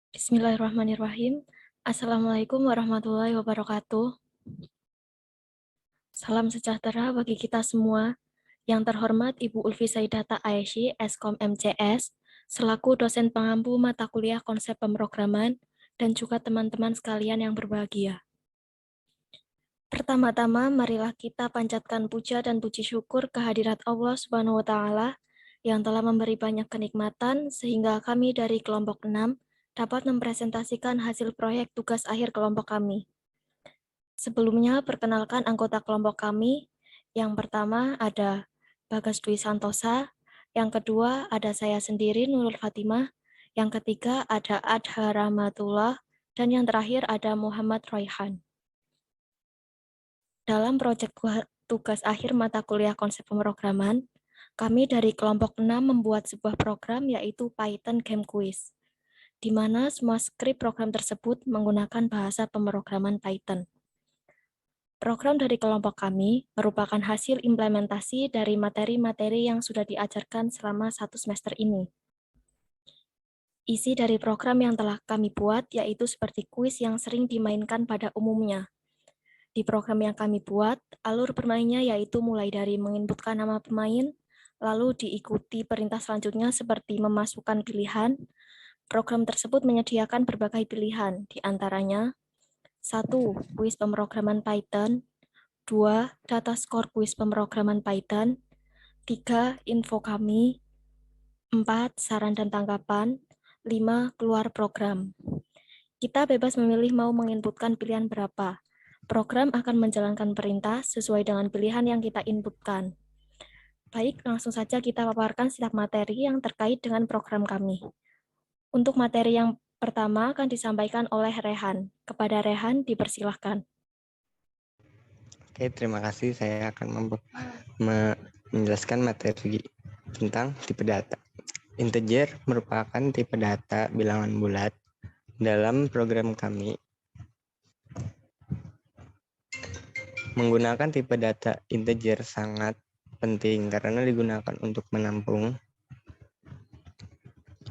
Bismillahirrahmanirrahim. Assalamualaikum warahmatullahi wabarakatuh. Salam sejahtera bagi kita semua. Yang terhormat Ibu Ulfi Saidata Aishi, Eskom MCS, selaku dosen pengampu mata kuliah konsep pemrograman, dan juga teman-teman sekalian yang berbahagia. Pertama-tama, marilah kita panjatkan puja dan puji syukur kehadirat Allah Subhanahu wa Ta'ala yang telah memberi banyak kenikmatan sehingga kami dari kelompok 6 dapat mempresentasikan hasil proyek tugas akhir kelompok kami. Sebelumnya, perkenalkan anggota kelompok kami. Yang pertama ada Bagas Dwi Santosa, yang kedua ada saya sendiri Nurul Fatimah, yang ketiga ada Adha Rahmatullah, dan yang terakhir ada Muhammad Royhan. Dalam proyek tugas akhir mata kuliah konsep pemrograman, kami dari kelompok 6 membuat sebuah program yaitu Python Game Quiz, di mana semua skrip program tersebut menggunakan bahasa pemrograman Python. Program dari kelompok kami merupakan hasil implementasi dari materi-materi yang sudah diajarkan selama 1 semester ini. Isi dari program yang telah kami buat yaitu seperti kuis yang sering dimainkan pada umumnya. Di program yang kami buat, alur bermainnya yaitu mulai dari menginputkan nama pemain, lalu diikuti perintah selanjutnya seperti memasukkan pilihan. Program tersebut menyediakan berbagai pilihan, di antaranya 1. Kuis pemrograman Python, 2. Data skor kuis pemrograman Python, 3. Info kami, 4. Saran dan tanggapan, 5. Keluar program. Kita bebas memilih mau menginputkan pilihan berapa. Program akan menjalankan perintah sesuai dengan pilihan yang kita inputkan. Baik, langsung saja kita paparkan setiap materi yang terkait dengan program kami. Untuk materi yang pertama akan disampaikan oleh Rehan. Kepada Rehan, dipersilahkan. Oke, terima kasih. Saya akan menjelaskan materi tentang tipe data. Integer merupakan tipe data bilangan bulat. Dalam program kami, menggunakan tipe data integer sangat penting karena digunakan untuk menampung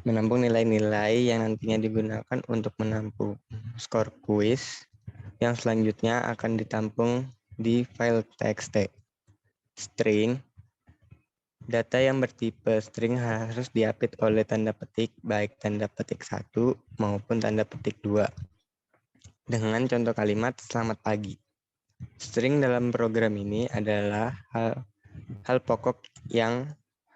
nilai-nilai yang nantinya digunakan untuk menampung skor kuis yang selanjutnya akan ditampung di file txt. String. Data yang bertipe string harus diapit oleh tanda petik baik tanda petik 1 maupun tanda petik 2. Dengan contoh kalimat selamat pagi. String dalam program ini adalah hal pokok yang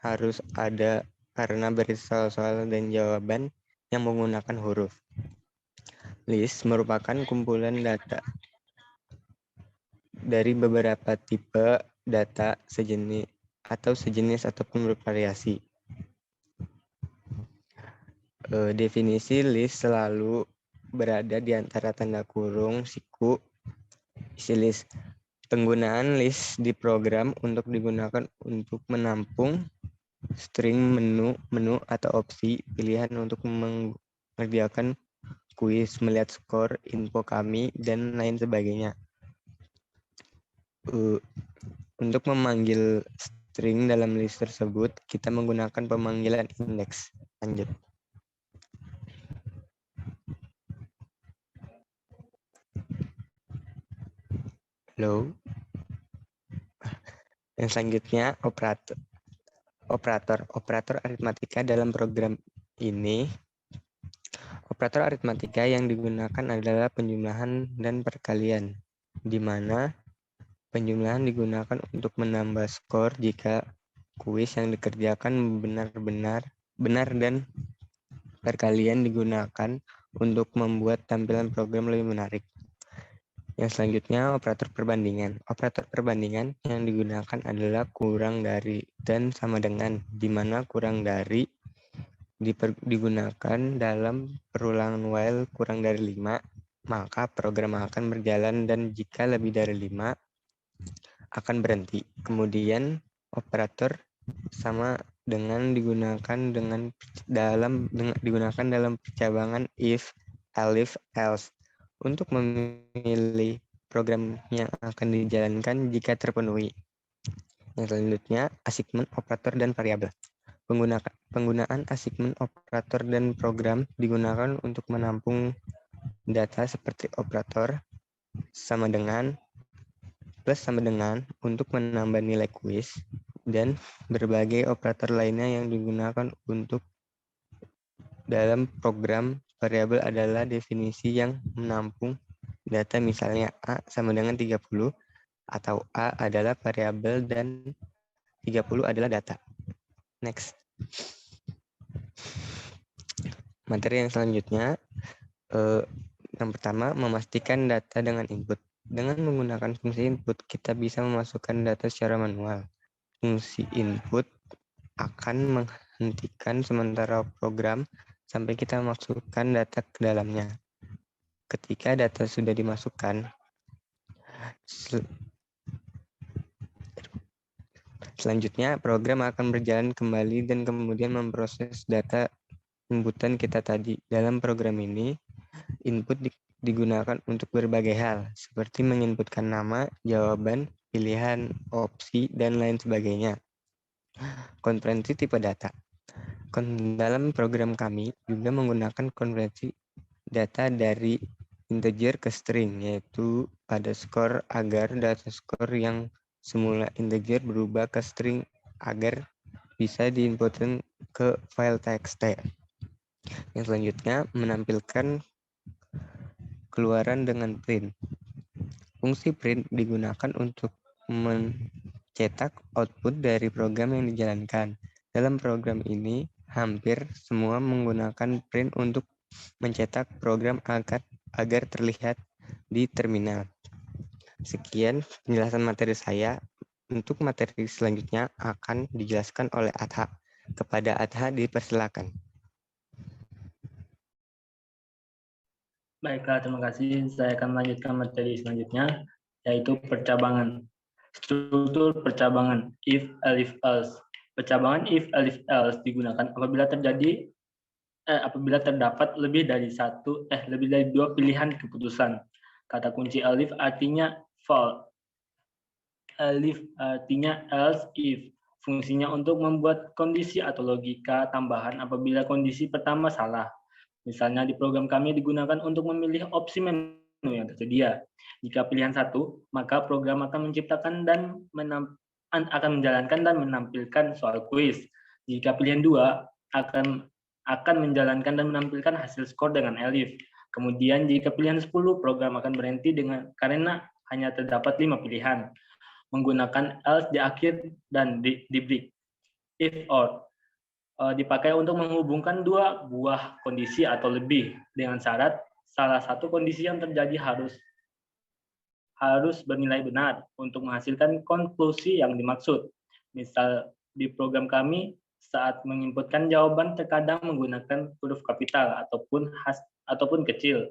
harus ada karena berisi soal-soal dan jawaban yang menggunakan huruf. List merupakan kumpulan data dari beberapa tipe data sejenis ataupun bervariasi. Definisi list selalu berada di antara tanda kurung siku isi list. Penggunaan list di program untuk digunakan untuk menampung string menu atau opsi pilihan untuk mengerjakan kuis, melihat skor, info kami, dan lain sebagainya. Untuk memanggil string dalam list tersebut, kita menggunakan pemanggilan index. Lanjut. Halo. Yang selanjutnya operator aritmatika dalam program ini. Operator aritmatika yang digunakan adalah penjumlahan dan perkalian, di mana penjumlahan digunakan untuk menambah skor jika kuis yang dikerjakan benar dan perkalian digunakan untuk membuat tampilan program lebih menarik. Yang selanjutnya operator perbandingan. Operator perbandingan yang digunakan adalah kurang dari dan sama dengan, di mana kurang dari digunakan dalam perulangan while kurang dari 5, maka program akan berjalan dan jika lebih dari 5 akan berhenti. Kemudian operator sama dengan digunakan dalam percabangan if, elif, else untuk memilih program yang akan dijalankan jika terpenuhi. Yang selanjutnya, assignment operator dan variabel. Penggunaan assignment operator dan program digunakan untuk menampung data seperti operator sama dengan, plus sama dengan untuk menambah nilai kuis, dan berbagai operator lainnya yang digunakan untuk dalam program. Variabel adalah definisi yang menampung data, misalnya A sama dengan 30, atau A adalah variabel dan 30 adalah data. Next. Materi yang selanjutnya, yang pertama, memastikan data dengan input. Dengan menggunakan fungsi input, kita bisa memasukkan data secara manual. Fungsi input akan menghentikan sementara program sampai kita masukkan data ke dalamnya. Ketika data sudah dimasukkan, selanjutnya program akan berjalan kembali dan kemudian memproses data inputan kita tadi. Dalam program ini, input digunakan untuk berbagai hal, seperti menginputkan nama, jawaban, pilihan, opsi, dan lain sebagainya. Konferensi tipe data. Dalam program kami juga menggunakan konversi data dari integer ke string, yaitu pada skor, agar data skor yang semula integer berubah ke string agar bisa diinputkan ke file txt. Yang selanjutnya, menampilkan keluaran dengan print. Fungsi print digunakan untuk mencetak output dari program yang dijalankan. Dalam program ini, hampir semua menggunakan print untuk mencetak program agar terlihat di terminal. Sekian penjelasan materi saya. Untuk materi selanjutnya akan dijelaskan oleh Adha. Kepada Adha dipersilakan. Baiklah, terima kasih. Saya akan melanjutkan materi selanjutnya, yaitu percabangan. Struktur percabangan, if, elif, else. Percabangan if, elif, else digunakan apabila terdapat lebih dari dua pilihan keputusan. Kata kunci elif artinya false. Elif artinya else if. Fungsinya untuk membuat kondisi atau logika tambahan apabila kondisi pertama salah. Misalnya di program kami digunakan untuk memilih opsi menu yang tersedia. Jika pilihan 1, maka program akan menciptakan dan akan menjalankan dan menampilkan soal kuis. Jika pilihan 2, akan menjalankan dan menampilkan hasil skor dengan elif. Kemudian jika pilihan 10, program akan berhenti karena hanya terdapat 5 pilihan. Menggunakan else di akhir dan di break. If or dipakai untuk menghubungkan dua buah kondisi atau lebih dengan syarat salah satu kondisi yang terjadi harus bernilai benar untuk menghasilkan konklusi yang dimaksud. Misal di program kami saat menginputkan jawaban terkadang menggunakan huruf kapital ataupun kecil.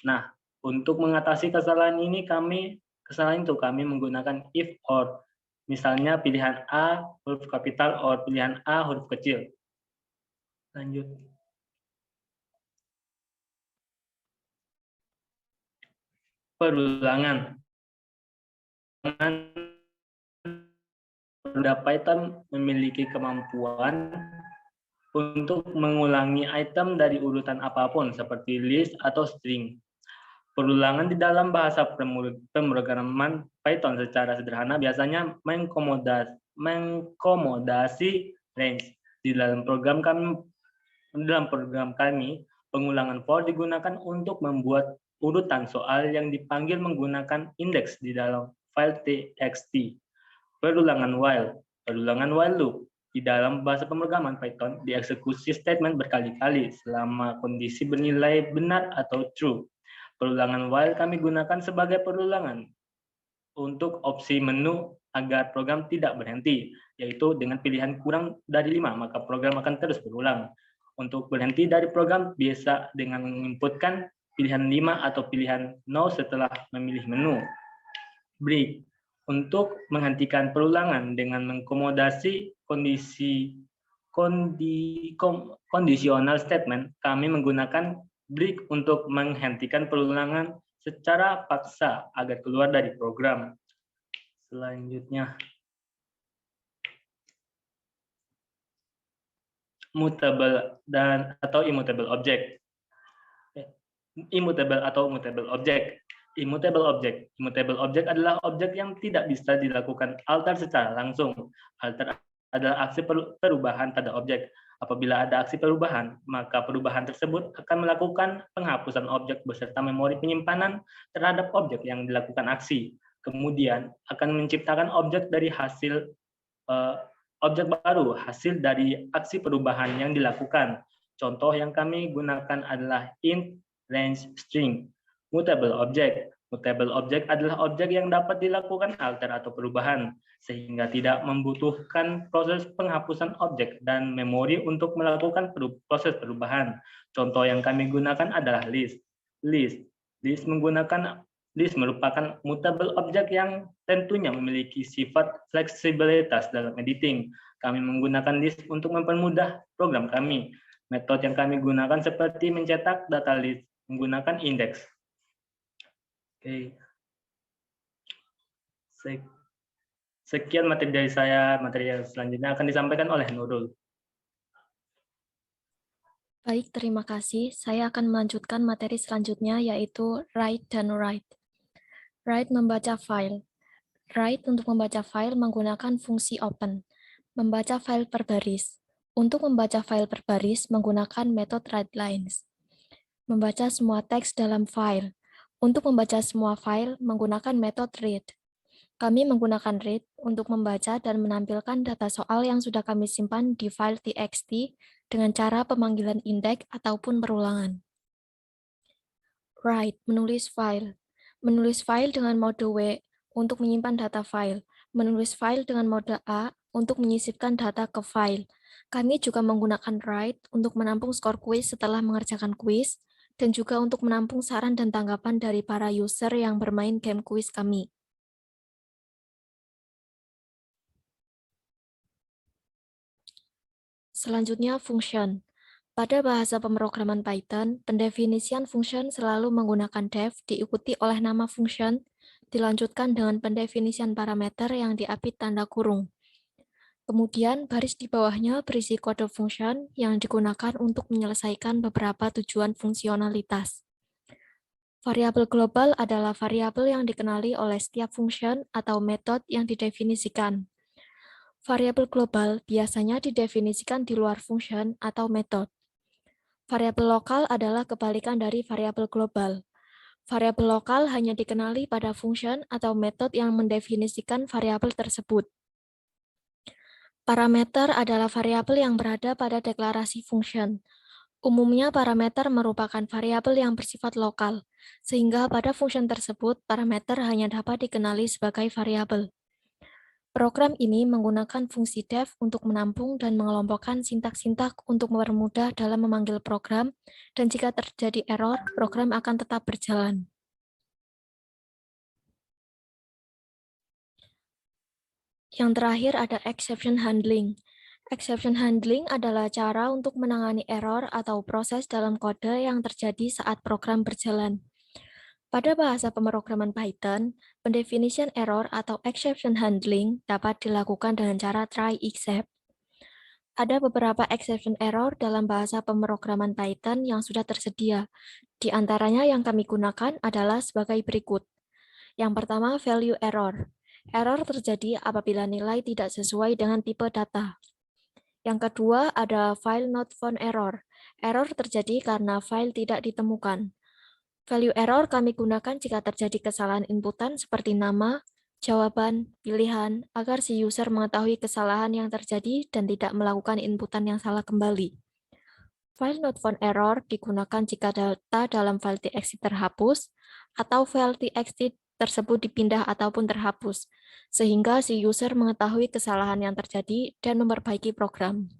Nah, untuk mengatasi kesalahan kami menggunakan if or. Misalnya pilihan A huruf kapital or pilihan A huruf kecil. Lanjut. Perulangan. Python memiliki kemampuan untuk mengulangi item dari urutan apapun seperti list atau string. Perulangan di dalam bahasa pemrograman Python secara sederhana biasanya mengakomodasi range. Di dalam program kami, pengulangan for digunakan untuk membuat urutan soal yang dipanggil menggunakan indeks di dalam file txt. Perulangan while loop. Di dalam bahasa pemrograman Python, dieksekusi statement berkali-kali selama kondisi bernilai benar atau true. Perulangan while kami gunakan sebagai perulangan untuk opsi menu agar program tidak berhenti, yaitu dengan pilihan kurang dari 5, maka program akan terus berulang. Untuk berhenti dari program biasa dengan menginputkan pilihan 5 atau pilihan 0 setelah memilih menu. Break. Untuk menghentikan perulangan dengan mengakomodasi conditional statement, kami menggunakan break untuk menghentikan perulangan secara paksa agar keluar dari program. Selanjutnya. mutable dan atau immutable object. Immutable atau mutable object. Immutable object. Immutable object adalah objek yang tidak bisa dilakukan alter secara langsung. Alter adalah aksi perubahan pada objek. Apabila ada aksi perubahan, maka perubahan tersebut akan melakukan penghapusan objek beserta memori penyimpanan terhadap objek yang dilakukan aksi. Kemudian akan menciptakan objek dari hasil objek baru hasil dari aksi perubahan yang dilakukan. Contoh yang kami gunakan adalah int, range, string. Mutable object. Mutable object adalah objek yang dapat dilakukan alter atau perubahan, sehingga tidak membutuhkan proses penghapusan objek dan memori untuk melakukan proses perubahan. Contoh yang kami gunakan adalah list. List merupakan mutable object yang tentunya memiliki sifat fleksibilitas dalam editing. Kami menggunakan list untuk mempermudah program kami. Metode yang kami gunakan seperti mencetak data list menggunakan indeks. Oke. Sekian materi dari saya. Materi yang selanjutnya akan disampaikan oleh Nurul. Baik, terima kasih. Saya akan melanjutkan materi selanjutnya, yaitu write dan write. Write membaca file. Write untuk membaca file menggunakan fungsi open. Membaca file per baris. Untuk membaca file per baris menggunakan metode writelines. Membaca semua teks dalam file. Untuk membaca semua file menggunakan metode read. Kami menggunakan read untuk membaca dan menampilkan data soal yang sudah kami simpan di file txt dengan cara pemanggilan indeks ataupun perulangan. Write, menulis file. Menulis file dengan mode W untuk menyimpan data file. Menulis file dengan mode A untuk menyisipkan data ke file. Kami juga menggunakan write untuk menampung skor kuis setelah mengerjakan kuis, dan juga untuk menampung saran dan tanggapan dari para user yang bermain game kuis kami. Selanjutnya, function. Pada bahasa pemrograman Python, pendefinisian function selalu menggunakan def diikuti oleh nama function, dilanjutkan dengan pendefinisian parameter yang diapit tanda kurung. Kemudian, baris di bawahnya berisi kode function yang digunakan untuk menyelesaikan beberapa tujuan fungsionalitas. Variabel global adalah variabel yang dikenali oleh setiap function atau metode yang didefinisikan. Variabel global biasanya didefinisikan di luar function atau metode. Variabel lokal adalah kebalikan dari variabel global. Variabel lokal hanya dikenali pada function atau metode yang mendefinisikan variabel tersebut. Parameter adalah variabel yang berada pada deklarasi function. Umumnya parameter merupakan variabel yang bersifat lokal, sehingga pada function tersebut parameter hanya dapat dikenali sebagai variabel. Program ini menggunakan fungsi def untuk menampung dan mengelompokkan sintak-sintak untuk mempermudah dalam memanggil program, dan jika terjadi error, program akan tetap berjalan. Yang terakhir ada exception handling. Exception handling adalah cara untuk menangani error atau proses dalam kode yang terjadi saat program berjalan. Pada bahasa pemrograman Python, pendefinisian error atau exception handling dapat dilakukan dengan cara try except. Ada beberapa exception error dalam bahasa pemrograman Python yang sudah tersedia. Di antaranya yang kami gunakan adalah sebagai berikut. Yang pertama, value error. Error terjadi apabila nilai tidak sesuai dengan tipe data. Yang kedua, ada file not found error. Error terjadi karena file tidak ditemukan. Value error kami gunakan jika terjadi kesalahan inputan seperti nama, jawaban, pilihan, agar si user mengetahui kesalahan yang terjadi dan tidak melakukan inputan yang salah kembali. File not found error digunakan jika data dalam file txt terhapus, atau file txt tersebut dipindah ataupun terhapus, sehingga si user mengetahui kesalahan yang terjadi dan memperbaiki program.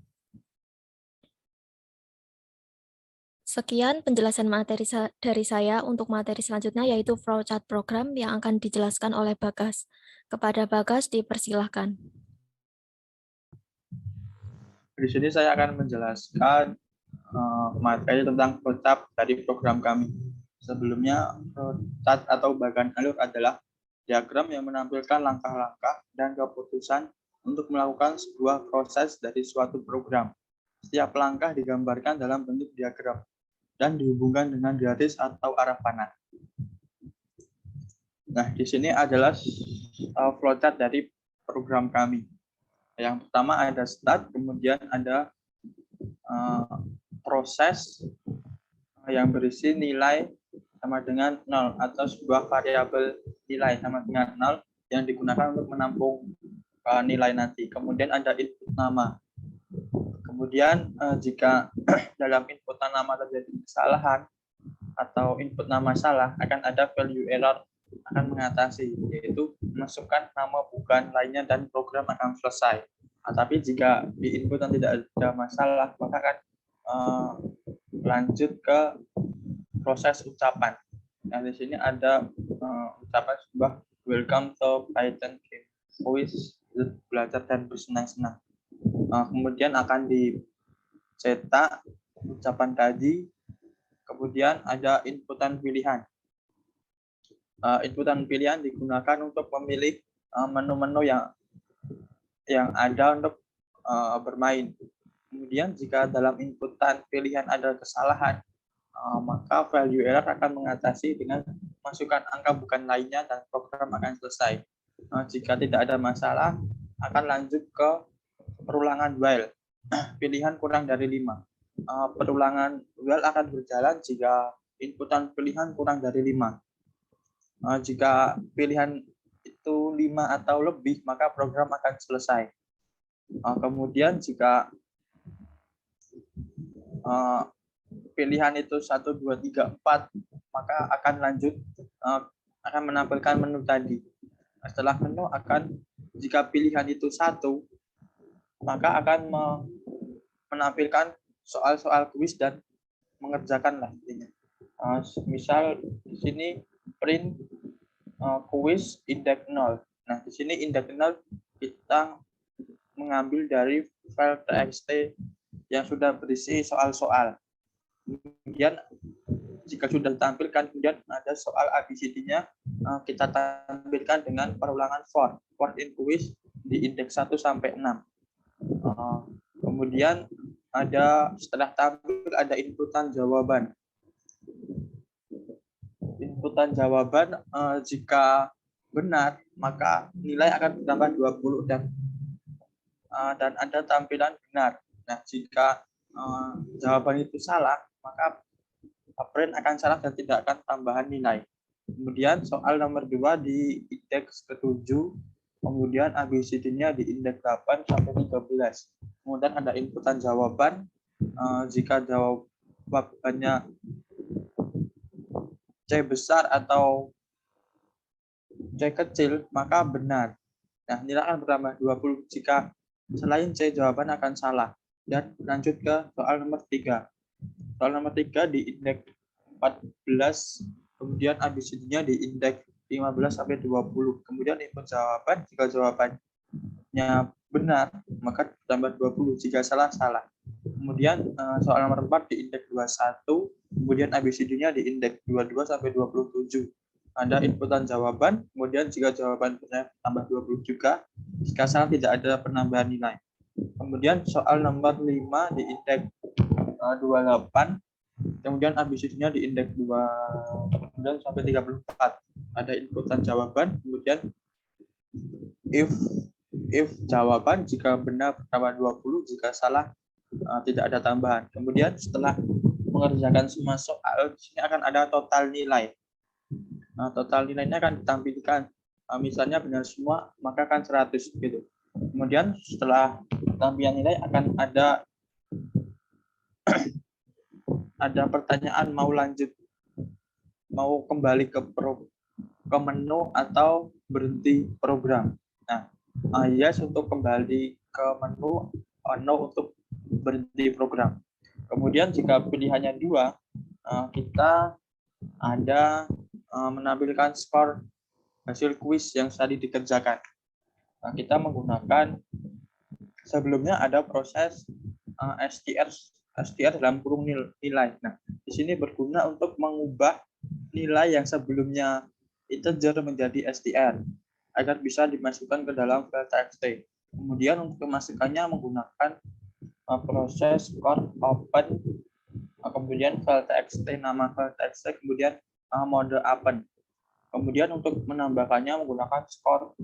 Sekian penjelasan materi dari saya. Untuk materi selanjutnya yaitu flowchart program yang akan dijelaskan oleh Bagas. Kepada Bagas dipersilahkan. Di sini saya akan menjelaskan materi tentang flowchart dari program kami. Sebelumnya, flowchart atau bagan alur adalah diagram yang menampilkan langkah-langkah dan keputusan untuk melakukan sebuah proses dari suatu program. Setiap langkah digambarkan dalam bentuk diagram dan dihubungkan dengan garis atau arah panah. Nah, di sini adalah flowchart dari program kami. Yang pertama ada start, kemudian ada proses yang berisi nilai sama dengan 0 atau sebuah variabel nilai sama dengan 0 yang digunakan untuk menampung nilai nanti. Kemudian ada input nama. Kemudian jika dalam input nama terjadi kesalahan atau input nama salah, akan ada value error akan mengatasi, yaitu masukkan nama bukan lainnya dan program akan selesai. Tapi jika di input yang tidak ada masalah, maka akan lanjut ke proses ucapan. Nah, di sini ada ucapan sebuah welcome to Python Game Quiz, belajar dan bersenang-senang. Kemudian akan dicetak ucapan tadi. Kemudian ada inputan pilihan. Inputan pilihan digunakan untuk memilih menu-menu yang ada untuk bermain. Kemudian jika dalam inputan pilihan ada kesalahan, maka value error akan mengatasi dengan masukkan angka bukan lainnya dan program akan selesai. Jika tidak ada masalah, akan lanjut ke perulangan while. Pilihan kurang dari 5. Perulangan while akan berjalan jika inputan pilihan kurang dari 5. Jika pilihan itu 5 atau lebih, maka program akan selesai. Kemudian jika pilihan itu 1, 2, 3, 4, maka akan lanjut, akan menampilkan menu tadi. Setelah menu jika pilihan itu 1, maka akan menampilkan soal-soal kuis dan mengerjakanlah intinya. Misal di sini print kuis indeks 0. Nah, di sini indeks 0 kita mengambil dari file txt yang sudah berisi soal-soal. Kemudian jika sudah ditampilkan, kemudian ada soal ABCD-nya, kita tampilkan dengan perulangan for in quiz di indeks 1 sampai 6. Kemudian setelah tampil ada inputan jawaban. Inputan jawaban jika benar, maka nilai akan bertambah 20 dan ada tampilan benar. Nah, jika jawaban itu salah, maka print akan salah dan tidak akan tambahan nilai. Kemudian soal nomor 2 di indeks ke-7, kemudian ABCD-nya di indeks 8 sampai 13. Kemudian ada inputan jawaban. Jika jawabannya C besar atau C kecil, maka benar. Nah, nilai akan bertambah 20 jika selain C jawaban akan salah. Dan lanjut ke soal nomor 3. Soal nomor 3 di indeks 14, kemudian ABCD-nya di indeks 15 sampai 20. Kemudian input jawaban, jika jawabannya benar, maka tambah 20, jika salah, salah. Kemudian soal nomor 4 di indeks 21, kemudian ABCD-nya di indeks 22 sampai 27. Ada inputan jawaban, kemudian jika jawaban benar tambah 20 juga, jika salah tidak ada penambahan nilai. Kemudian soal nomor 5 di indeks 28, kemudian ABCD-nya di indeks 29 sampai 34. Ada inputan jawaban, kemudian if jawaban jika benar bertambah 20, jika salah tidak ada tambahan. Kemudian setelah mengerjakan semua soal, di sini akan ada total nilai. Nah, total nilainya akan ditampilkan. Misalnya benar semua, maka akan 100 gitu. Kemudian setelah tampilan nilai akan ada pertanyaan mau lanjut, mau kembali ke menu atau berhenti program. Nah, yes untuk kembali ke menu, no untuk berhenti program. Kemudian jika pilihannya 2, kita ada menampilkan skor hasil kuis yang tadi dikerjakan. Nah, kita menggunakan sebelumnya ada proses str dalam kurung nilai. Nah, di sini berguna untuk mengubah nilai yang sebelumnya integer menjadi str agar bisa dimasukkan ke dalam file txt. Kemudian untuk memasukkannya menggunakan proses, skor, open, kemudian file txt, nama file txt, kemudian mode append. Kemudian untuk menambahkannya menggunakan skor.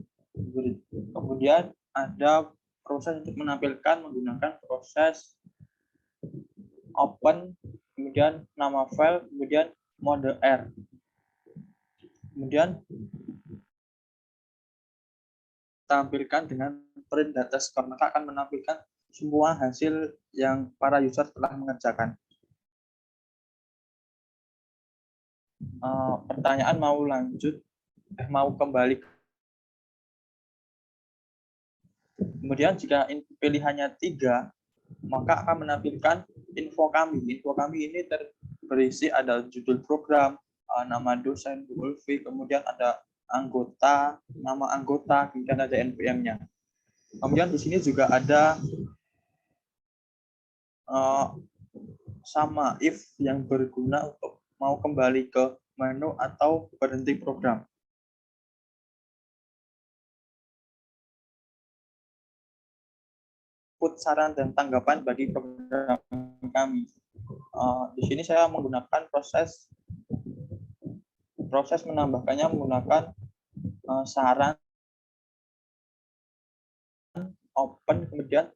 Kemudian ada proses untuk menampilkan menggunakan proses open, kemudian nama file, kemudian mode R. Kemudian tampilkan dengan print data score, maka akan menampilkan semua hasil yang para user telah mengerjakan. Pertanyaan mau lanjut, mau kembali. Kemudian jika pilihannya 3, maka akan menampilkan info kami. Info kami ini berisi ada judul program, nama dosen, ULV, kemudian ada anggota, nama anggota, kemudian ada NPM-nya. Kemudian di sini juga ada sama if yang berguna untuk mau kembali ke menu atau berhenti program. Input saran dan tanggapan bagi program kami. Di sini saya menggunakan proses menambahkannya menggunakan saran, open, kemudian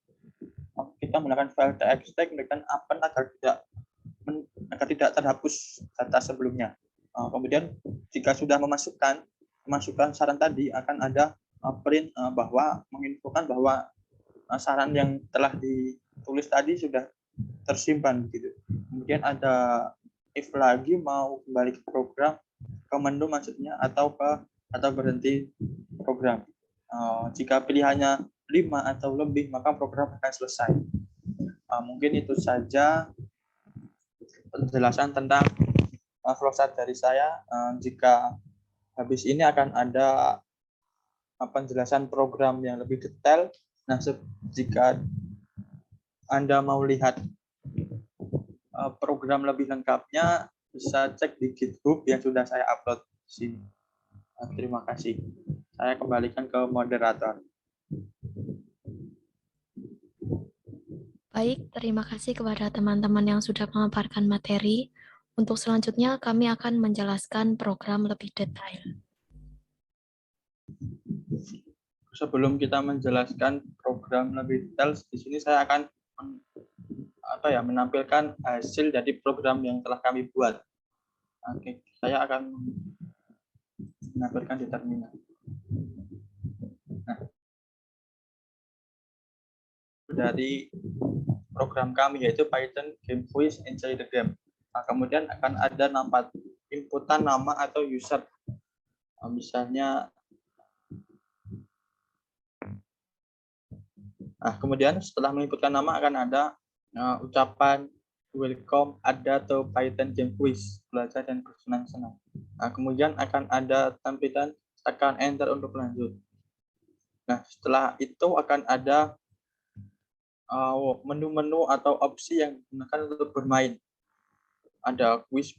kita menggunakan file txt, kemudian append agar tidak terhapus data sebelumnya. Kemudian jika sudah memasukkan saran tadi, akan ada print bahwa menginfokan bahwa saran yang telah ditulis tadi sudah tersimpan gitu. Kemudian ada if lagi mau kembali ke program, ke menu maksudnya, atau berhenti program. Jika pilihannya 5 atau lebih, maka program akan selesai. Mungkin itu saja penjelasan tentang flowchart dari saya. Jika habis ini akan ada penjelasan program yang lebih detail. Nah, jika Anda mau lihat program lebih lengkapnya, bisa cek di GitHub yang sudah saya upload di sini. Terima kasih. Saya kembalikan ke moderator. Baik, terima kasih kepada teman-teman yang sudah memaparkan materi. Untuk selanjutnya, kami akan menjelaskan program lebih detail. Sebelum kita menjelaskan program lebih detail, di sini saya akan menampilkan hasil dari program yang telah kami buat. Oke, saya akan menampilkan di terminal. Nah, dari program kami yaitu Python Game Quiz Enjoy the Game. Kemudian akan ada inputan nama atau user. Misalnya, kemudian setelah menginputkan nama akan ada ucapan welcome, ada atau Python Game Quiz, belajar dan bersenang-senang. Kemudian akan ada tampilan tekan enter untuk lanjut. Nah, setelah itu akan ada menu-menu atau opsi yang digunakan untuk bermain. Ada quiz,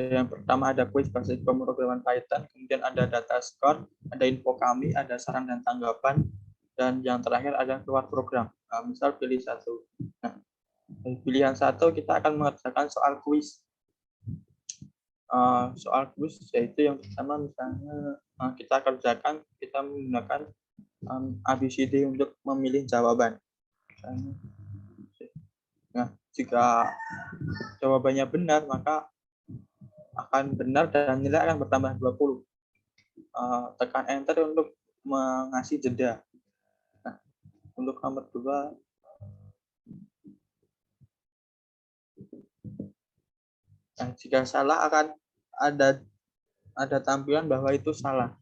yang pertama ada quiz basis pemrograman Python, kemudian ada data score, ada info kami, ada saran dan tanggapan, dan yang terakhir ada keluar program. Misal pilih satu. Nah, dari pilihan satu kita akan mengerjakan soal quiz. Soal quiz yaitu yang pertama misalnya kita kerjakan, kita menggunakan ABCD untuk memilih jawaban. Nah, jika jawabannya benar, maka akan benar dan nilai akan bertambah 20. Tekan enter untuk mengasih jeda. Nah, untuk nomor 2, jika salah akan ada tampilan bahwa itu salah.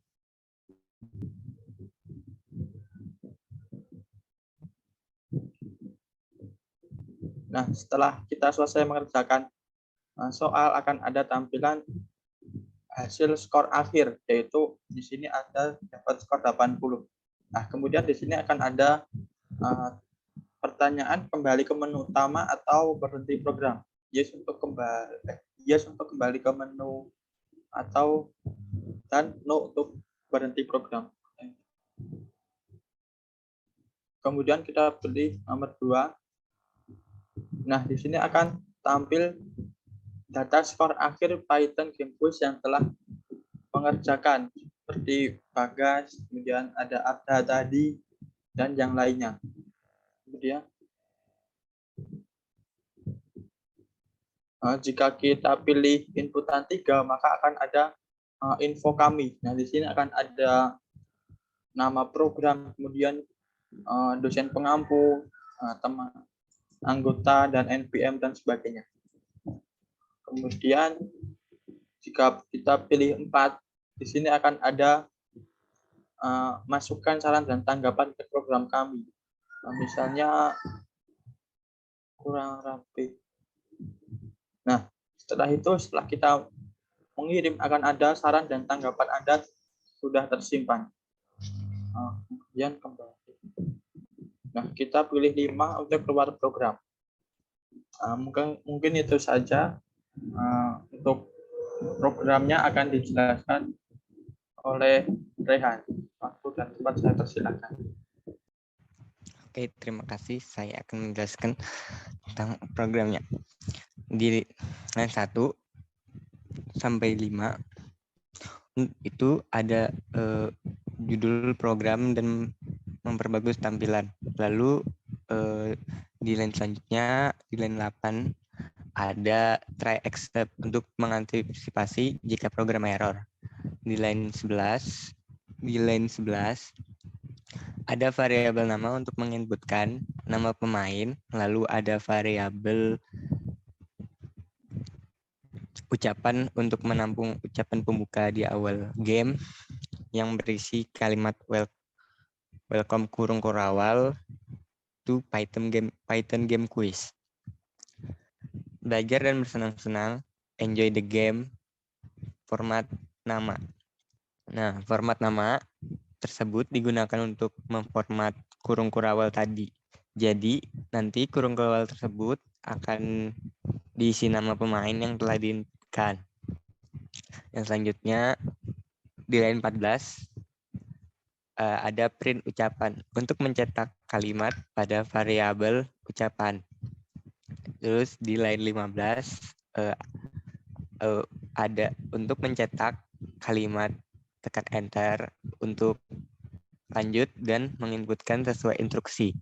Nah, setelah kita selesai mengerjakan soal, akan ada tampilan hasil skor akhir, yaitu di sini ada dapat skor 80. Nah, kemudian di sini akan ada pertanyaan kembali ke menu utama atau berhenti program. Yes untuk kembali ke menu atau dan no untuk berhenti program. Kemudian kita pilih nomor 2. Nah, di sini akan tampil data skor akhir Python Game Quiz yang telah mengerjakan, seperti Bagas, kemudian ada Abda tadi, dan yang lainnya. Kemudian jika kita pilih inputan 3, maka akan ada info kami. Nah, di sini akan ada nama program, kemudian dosen pengampu, teman anggota, dan NPM, dan sebagainya. Kemudian jika kita pilih 4, di sini akan ada masukan, saran, dan tanggapan ke program kami. Misalnya kurang rapi. Nah, setelah kita mengirim, akan ada saran dan tanggapan Anda sudah tersimpan. Kemudian kembali. Nah, kita pilih 5 untuk keluar program. Mungkin itu saja. Untuk programnya akan dijelaskan oleh Rehan. Waktu dan tempat saya persilakan. Oke, terima kasih. Saya akan menjelaskan tentang programnya. Di line 1 sampai 5 itu ada judul program dan memperbagus tampilan. Lalu di line selanjutnya, di line 8 ada try except untuk mengantisipasi jika program error. Di line 11 ada variabel nama untuk menginputkan nama pemain, lalu ada variabel ucapan untuk menampung ucapan pembuka di awal game yang berisi kalimat welcome kurung awal to Python game quiz. Belajar dan bersenang-senang, enjoy the game, format nama. Nah, format nama tersebut digunakan untuk memformat kurung kurawal tadi. Jadi, nanti kurung kurawal tersebut akan diisi nama pemain yang telah diinputkan. Yang selanjutnya, di line 14, ada print ucapan untuk mencetak kalimat pada variabel ucapan. Terus di line 15 ada untuk mencetak kalimat, tekan enter untuk lanjut dan menginputkan sesuai instruksi.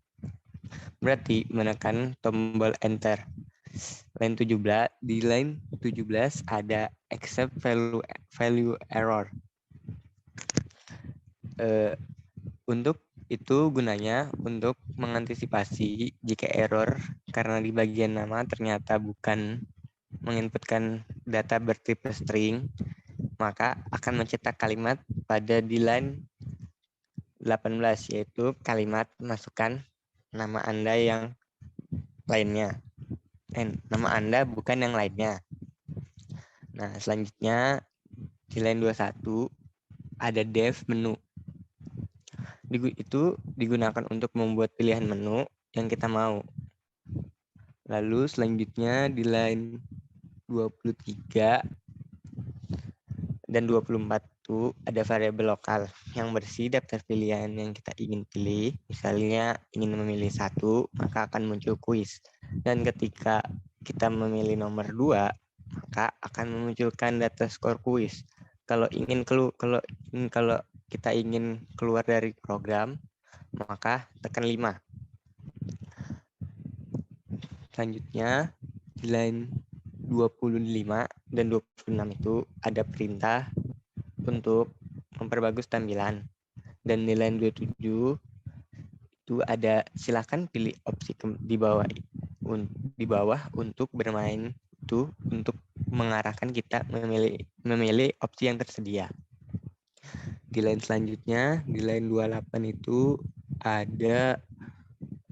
Berarti menekan tombol enter. Di line 17 ada accept value error. Untuk itu gunanya untuk mengantisipasi jika error karena di bagian nama ternyata bukan menginputkan data bertipe string, maka akan mencetak kalimat pada di line 18, yaitu kalimat masukkan nama Anda yang lainnya. Nama Anda bukan yang lainnya. Nah, selanjutnya di line 21 ada dev menu. Itu digunakan untuk membuat pilihan menu yang kita mau. Lalu selanjutnya di line 23 dan 24 itu ada variabel lokal yang berisi daftar pilihan yang kita ingin pilih. Misalnya ingin memilih 1, maka akan muncul kuis. Dan ketika kita memilih nomor 2, maka akan memunculkan data skor kuis. Kalau kita ingin keluar dari program, maka tekan 5. Selanjutnya di line 25 dan 26 itu ada perintah untuk memperbagus tampilan. Dan di line 27 itu ada silakan pilih opsi di bawah untuk bermain itu untuk mengarahkan kita memilih opsi yang tersedia. Di line selanjutnya, di line 28 itu ada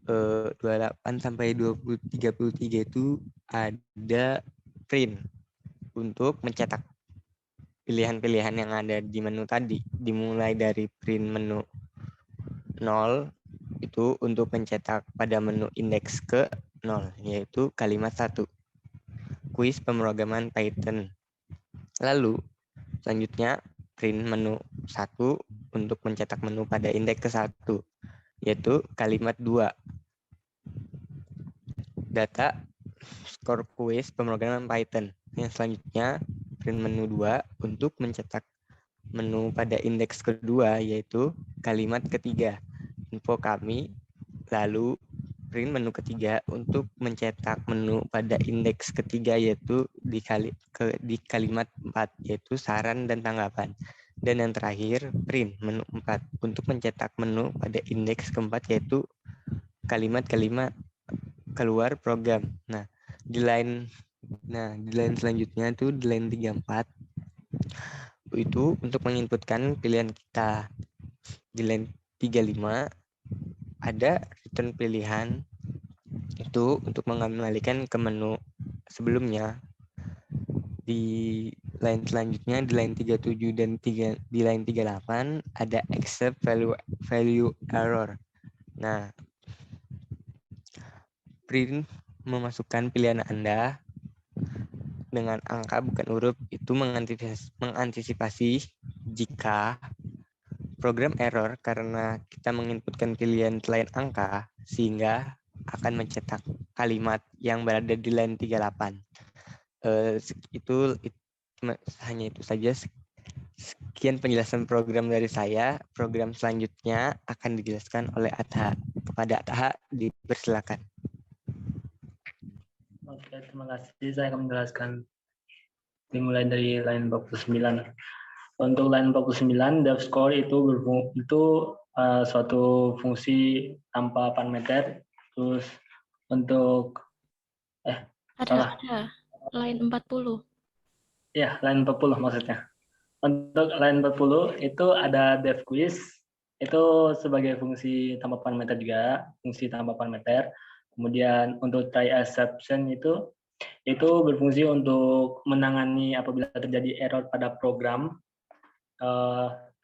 28 sampai 33 itu ada print untuk mencetak pilihan-pilihan yang ada di menu tadi. Dimulai dari print menu 0 itu untuk mencetak pada menu indeks ke 0, yaitu kalimat 1. Kuis pemrograman Python. Lalu selanjutnya print menu 1 untuk mencetak menu pada indeks ke 1, yaitu kalimat 2. Data skor kuis pemrograman Python. Yang selanjutnya, print menu 2 untuk mencetak menu pada indeks kedua, yaitu kalimat ketiga. Info kami, lalu print menu ketiga untuk mencetak menu pada indeks ketiga, yaitu di kalimat 4, yaitu saran dan tanggapan. Dan yang terakhir, print menu 4 untuk mencetak menu pada indeks keempat, yaitu kalimat-kalimat keluar program. Di line selanjutnya itu di line 34 itu untuk menginputkan pilihan kita. Di line 35 ada return pilihan itu untuk mengembalikan ke menu sebelumnya. Di line selanjutnya di line 37 dan di line 38 ada accept value error. Nah, print memasukkan pilihan Anda dengan angka bukan huruf itu mengantisipasi jika program error karena kita menginputkan pilihan selain angka sehingga akan mencetak kalimat yang berada di line 38. Hanya itu saja. Sekian penjelasan program dari saya. Program selanjutnya akan dijelaskan oleh Atha. Kepada Atha dipersilakan. Oke, terima kasih. Saya akan menjelaskan dimulai dari line 49. Untuk line 49, def score itu suatu fungsi tanpa parameter. Terus untuk Ada line 40. Ya, line 40 maksudnya. Untuk line 40 itu ada def quiz. Itu sebagai fungsi tanpa parameter juga, fungsi tanpa parameter. Kemudian untuk try exception itu berfungsi untuk menangani apabila terjadi error pada program.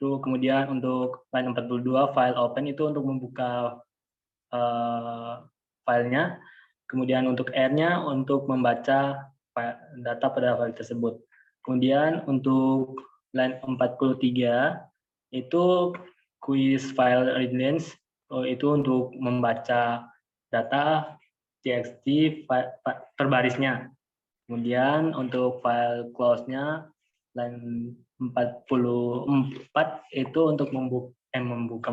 Kemudian untuk line 42 file open itu untuk membuka filenya. Kemudian untuk R-nya untuk membaca data pada file tersebut. Kemudian untuk line 43 itu quiz file readlines itu untuk membaca data txt per barisnya. Kemudian untuk file close-nya line 44 itu untuk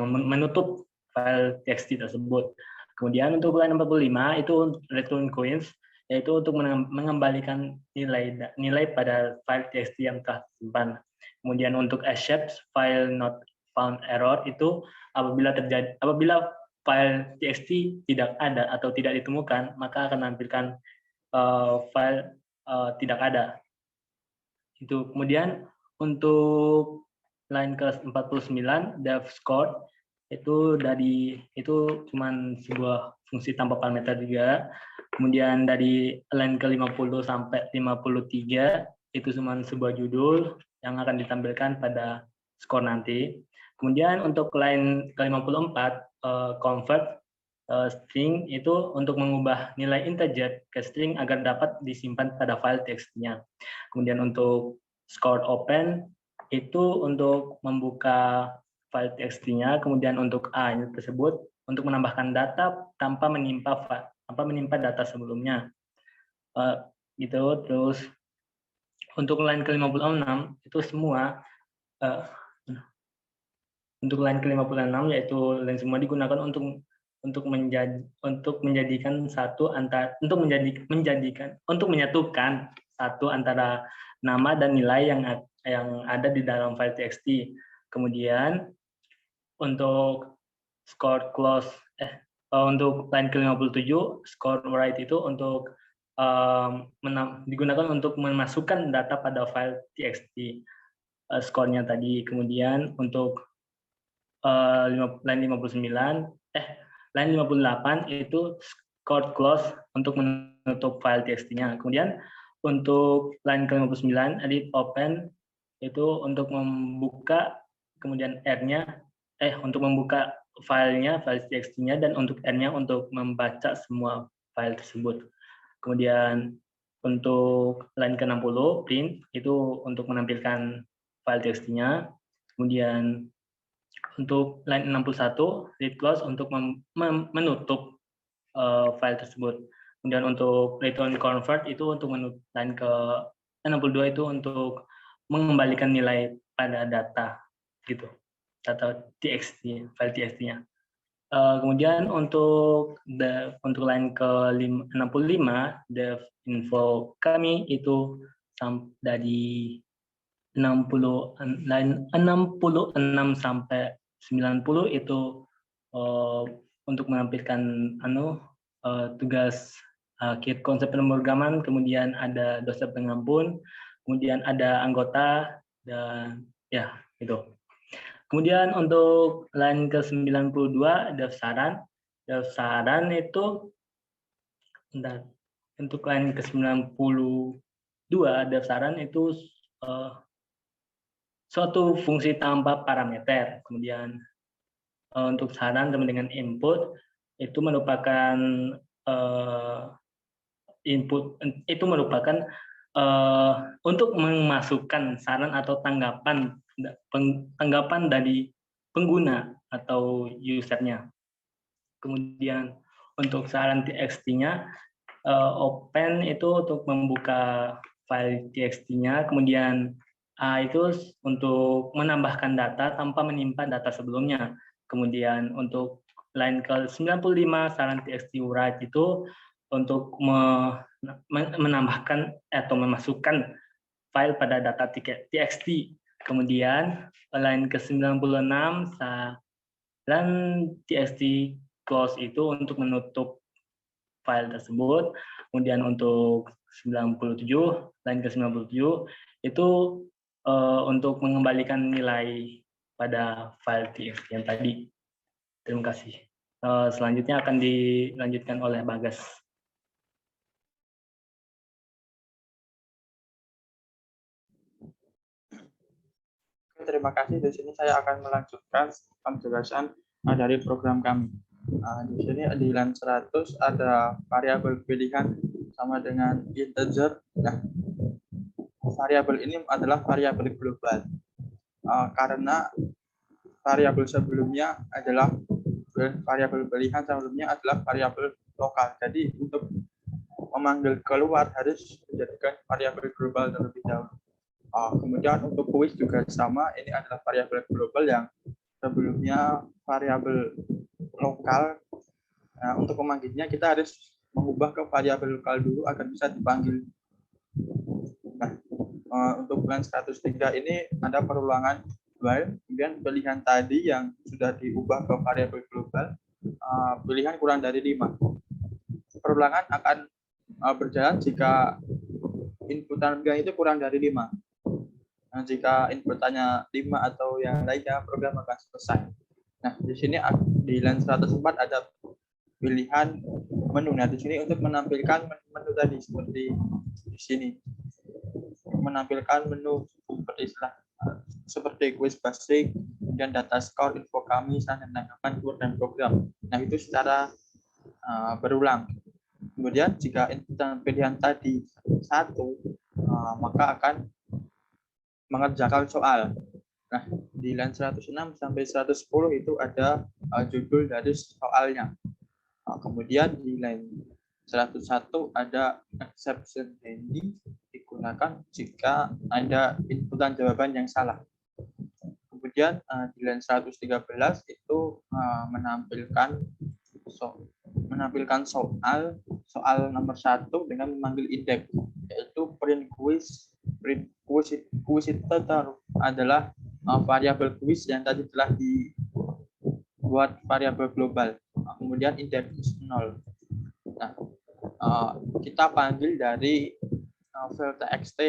menutup file txt tersebut. Kemudian untuk line 45 itu return coins, yaitu untuk mengembalikan nilai pada file txt yang telah disimpan. Kemudian untuk accept file not found error itu apabila file txt tidak ada atau tidak ditemukan, maka akan menampilkan file tidak ada. Itu. Kemudian untuk line ke-49 def score itu cuman sebuah fungsi tanpa parameter juga. Kemudian dari line ke-50 sampai 53 itu cuma sebuah judul yang akan ditampilkan pada skor nanti. Kemudian untuk line ke-54 convert string itu untuk mengubah nilai integer ke string agar dapat disimpan pada file txt-nya. Kemudian untuk score open itu untuk membuka file txt-nya, kemudian untuk A tersebut untuk menambahkan data tanpa menimpa data sebelumnya. Gitu. Terus untuk line ke-56 itu semua untuk line ke-56 yaitu line semua digunakan untuk menyatukan satu antara nama dan nilai yang ada di dalam file txt. Kemudian untuk score close untuk line ke-57 score write itu untuk digunakan untuk memasukkan data pada file txt skornya tadi. Kemudian untuk line 58 itu score close untuk menutup file txt-nya. Kemudian untuk line ke-59 edit open itu untuk membuka, kemudian R-nya untuk membuka file txt-nya, dan untuk R-nya untuk membaca semua file tersebut. Kemudian untuk line ke-60 print itu untuk menampilkan file txt-nya. Kemudian untuk line 61 read close untuk menutup file tersebut. Kemudian untuk return convert itu untuk menu line ke 62 itu untuk mengembalikan nilai pada data gitu, data txt, file txt-nya. Kemudian untuk line ke 65 dev info kami itu dari 66 sampai 90 itu untuk menampilkan tugas konsep pemrograman, kemudian ada dosen pengampun, kemudian ada anggota, dan ya itu. Kemudian untuk line ke 92 daftaran itu untuk line ke 92 daftaran itu suatu fungsi tanpa parameter. Kemudian untuk saran sama dengan input itu merupakan untuk memasukkan saran atau tanggapan dari pengguna atau usernya. Kemudian untuk saran txt-nya open itu untuk membuka file txt-nya, kemudian A itu untuk menambahkan data tanpa menyimpan data sebelumnya. Kemudian untuk line ke 95 saran txt write itu untuk menambahkan atau memasukkan file pada data txt. Kemudian line ke 96 saran txt close itu untuk menutup file tersebut. Kemudian untuk 97 line ke 97 itu untuk mengembalikan nilai pada file txt yang tadi. Terima kasih. Selanjutnya akan dilanjutkan oleh Bagas. Terima kasih. Di sini saya akan melanjutkan penjelasan dari program kami. Di sini di line 100 ada variabel pilihan sama dengan integer. Nah, variabel ini adalah variabel global karena variabel sebelumnya adalah variabel pilihan, sebelumnya adalah variabel lokal. Jadi untuk memanggil keluar harus menjadikan variabel global terlebih dahulu. Kemudian untuk kuis juga sama, ini adalah variabel global yang sebelumnya variabel lokal. Nah, untuk memanggilnya kita harus mengubah ke variabel lokal dulu agar bisa dipanggil. Nah, untuk line 103 ini ada perulangan while, kemudian pilihan tadi yang sudah diubah ke variabel global, pilihan kurang dari 5. Perulangan akan berjalan jika inputan pilihan itu kurang dari 5. Nah, jika inputannya 5 atau yang lainnya, program akan selesai. Nah, di sini di line 104 ada pilihan menu. Nah, di sini untuk menampilkan menu tadi seperti di sini. Menampilkan menu seperti quiz basic, kemudian data score, info kami, dan tanggapan, keyword, dan program. Nah, itu secara berulang. Kemudian jika inputan pilihan tadi 1, maka akan mengerjakan soal. Nah, di line 106 sampai 110 itu ada judul dari soalnya. Kemudian di line 101 ada exception handling digunakan jika ada inputan jawaban yang salah. Kemudian di line 113 itu menampilkan soal nomor 1 dengan memanggil indeks, yaitu print quiz. Quiz itu adalah variabel quiz yang tadi telah dibuat variabel global. Kemudian indeks 0. Nah, kita panggil dari file txt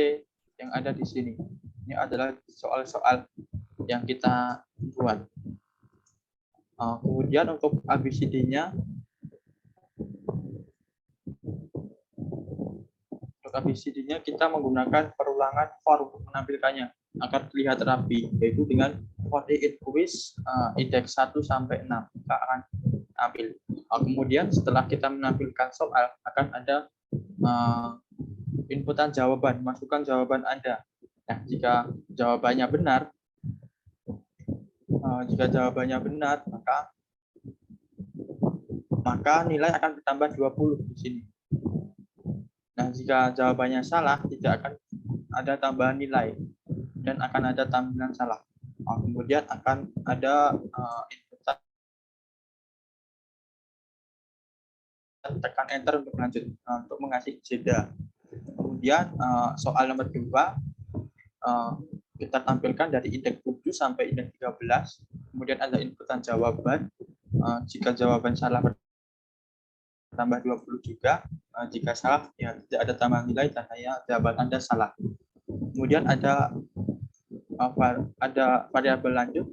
yang ada di sini. Ini adalah soal-soal yang kita buat. Kemudian untuk ABCD-nya, kita menggunakan perulangan for untuk menampilkannya agar terlihat rapi, yaitu dengan for in quiz indeks 1 sampai 6 kita akan ambil. Kemudian setelah kita menampilkan soal akan ada inputan jawaban, masukkan jawaban Anda. Nah, jika jawabannya benar, maka nilai akan bertambah 20 di sini. Nah, jika jawabannya salah, tidak akan ada tambahan nilai dan akan ada tampilan salah. Kemudian akan ada input tekan enter untuk lanjut untuk mengasih jeda. Kemudian soal nomor 2 kita tampilkan dari indeks 7 sampai indeks 13. Kemudian ada inputan jawaban. Jika jawaban salah bertambah 20 juga. Jika salah ya tidak ada tambahan nilai dan hanya jawaban Anda salah. Kemudian ada variabel lanjut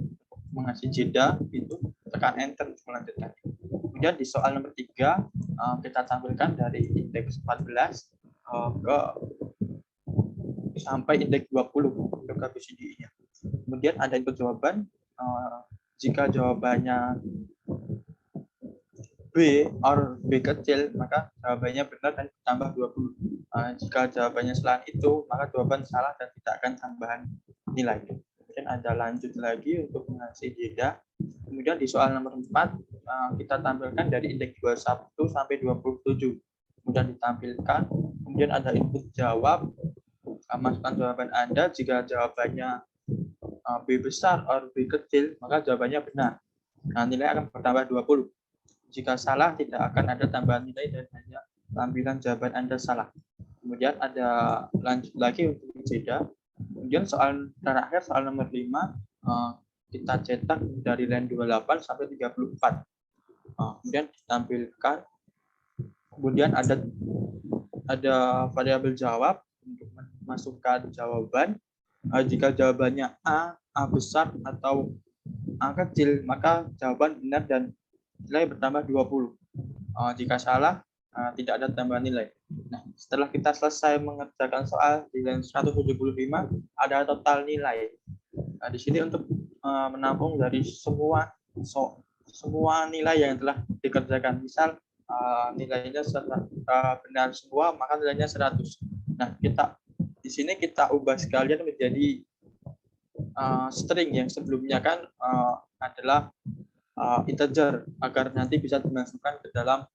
mengasih jeda, itu tekan enter untuk melanjutkan. Kemudian di soal nomor 3 kita tampilkan dari indeks 14 ke sampai indeks 20 untuk ABCDE-nya. Kemudian ada input jawaban. Jika jawabannya B or B kecil, maka jawabannya benar dan ditambah 20. Jika jawabannya selain itu, maka jawaban salah dan tidak akan tambahan nilai. Kemudian ada lanjut lagi untuk mengasih jeda. Kemudian di soal nomor 4, kita tampilkan dari indeks 21 sampai 27. Kemudian ditampilkan, kemudian ada input jawab. Masukkan jawaban Anda. Jika jawabannya B besar atau B kecil, maka jawabannya benar. Nah, nilai akan bertambah 20. Jika salah, tidak akan ada tambahan nilai dan hanya tampilan jawaban Anda salah. Kemudian ada lanjut lagi untuk jeda. Kemudian soal terakhir, soal nomor 5, kita cetak dari line 28 sampai 34. Kemudian ditampilkan. Kemudian ada variabel jawab untuk memasukkan jawaban. Jika jawabannya A besar atau A kecil, maka jawaban benar dan nilai bertambah 20. Jika salah, tidak ada tambahan nilai. Nah, setelah kita selesai mengerjakan soal di line 175, ada total nilai. Di sini untuk menampung dari semua nilai yang telah dikerjakan. Misal nilainya benar semua, maka nilainya 100. Nah, di sini kita ubah sekalian menjadi string yang sebelumnya kan adalah integer agar nanti bisa dimasukkan ke dalam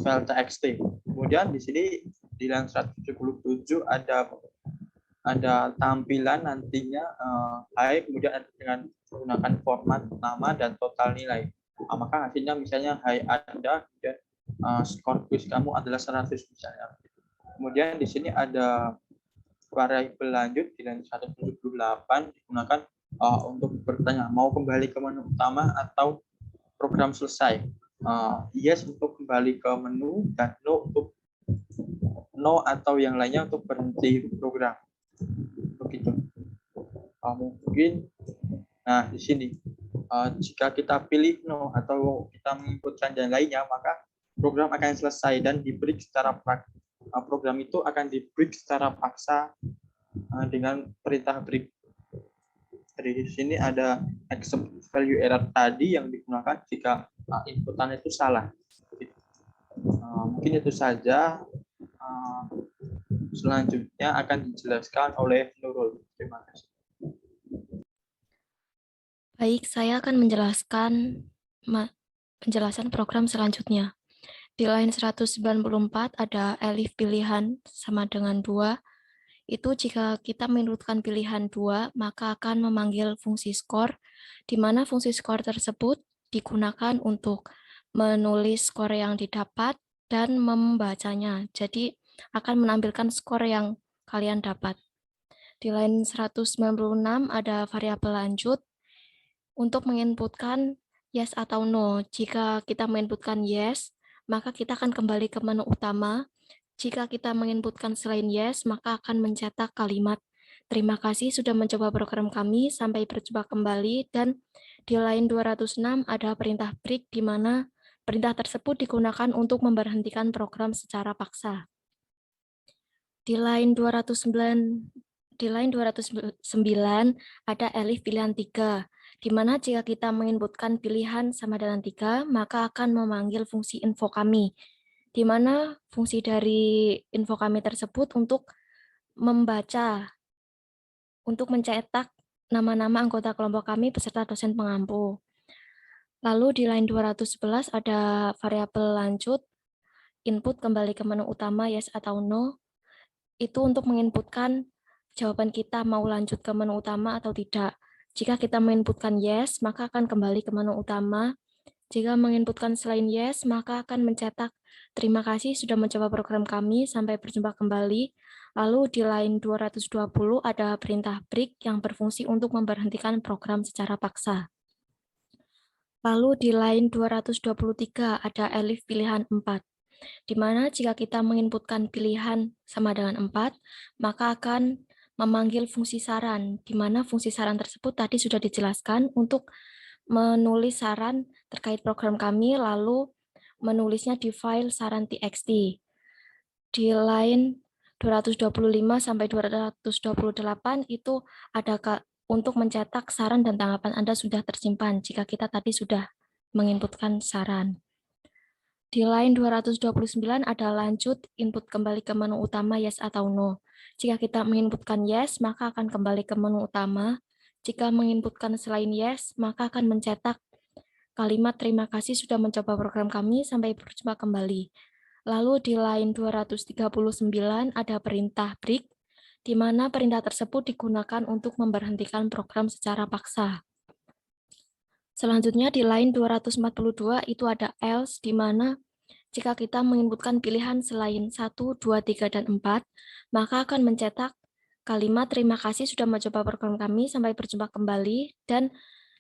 file txt. Kemudian di sini di line 177 ada tampilan nantinya hai, kemudian dengan menggunakan format nama dan total nilai. Maka hasilnya misalnya hai Anda, kemudian skor quiz kamu adalah 100 misalnya. Kemudian di sini ada variabel lanjut di line 178 digunakan untuk bertanya mau kembali ke menu utama atau program selesai. Yes untuk kembali ke menu dan no untuk no atau yang lainnya untuk berhenti program. Begitu. Mungkin nah di sini jika kita pilih no atau kita menginputkan dan lainnya, maka program akan selesai dan di-break secara program itu akan di-break secara paksa dengan perintah break. Di sini ada accept value error tadi yang digunakan jika inputan itu salah. Mungkin itu saja. Selanjutnya akan dijelaskan oleh Nurul. Terima kasih. Baik, saya akan menjelaskan penjelasan program selanjutnya. Di line 194 ada elif pilihan sama dengan 2. Itu jika kita menurutkan pilihan 2, maka akan memanggil fungsi skor, di mana fungsi skor tersebut digunakan untuk menulis skor yang didapat dan membacanya. Jadi akan menampilkan skor yang kalian dapat. Di line 196 ada variabel lanjut untuk menginputkan yes atau no. Jika kita menginputkan yes, maka kita akan kembali ke menu utama. Jika kita menginputkan selain yes, maka akan mencetak kalimat terima kasih sudah mencoba program kami, sampai berjumpa kembali. Dan di line 206 ada perintah break, di mana perintah tersebut digunakan untuk memberhentikan program secara paksa. Di line 209 ada elif pilihan 3, di mana jika kita menginputkan pilihan sama dengan 3, maka akan memanggil fungsi info kami, di mana fungsi dari info kami tersebut untuk membaca, untuk mencetak nama-nama anggota kelompok kami beserta dosen pengampu. Lalu di line 211 ada variabel lanjut, input kembali ke menu utama yes atau no, itu untuk menginputkan jawaban kita mau lanjut ke menu utama atau tidak. Jika kita menginputkan yes, maka akan kembali ke menu utama. Jika menginputkan selain yes, maka akan mencetak terima kasih sudah mencoba program kami, sampai berjumpa kembali. Lalu di line 220 ada perintah break yang berfungsi untuk memberhentikan program secara paksa. Lalu di line 223 ada elif pilihan 4, di mana jika kita menginputkan pilihan sama dengan 4, maka akan memanggil fungsi saran, di mana fungsi saran tersebut tadi sudah dijelaskan untuk menulis saran terkait program kami, lalu menulisnya di file saran.txt. Di line 225 sampai 228 itu ada untuk mencetak saran dan tanggapan Anda sudah tersimpan jika kita tadi sudah menginputkan saran. Di line 229 ada lanjut input kembali ke menu utama yes atau no. Jika kita menginputkan yes, maka akan kembali ke menu utama. Jika menginputkan selain yes, maka akan mencetak kalimat terima kasih sudah mencoba program kami, sampai berjumpa kembali. Lalu di line 239 ada perintah break, di mana perintah tersebut digunakan untuk memberhentikan program secara paksa. Selanjutnya di line 242 itu ada else, di mana jika kita menginputkan pilihan selain 1, 2, 3, dan 4, maka akan mencetak kalimat terima kasih sudah mencoba program kami, sampai berjumpa kembali. Dan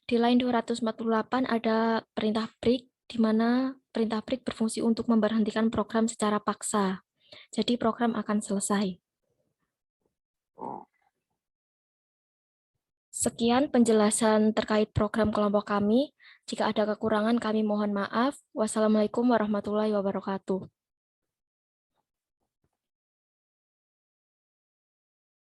di line 248 ada perintah break, di mana perintah break berfungsi untuk memberhentikan program secara paksa. Jadi program akan selesai. Sekian penjelasan terkait program kelompok kami. Jika ada kekurangan, kami mohon maaf. Wassalamualaikum warahmatullahi wabarakatuh.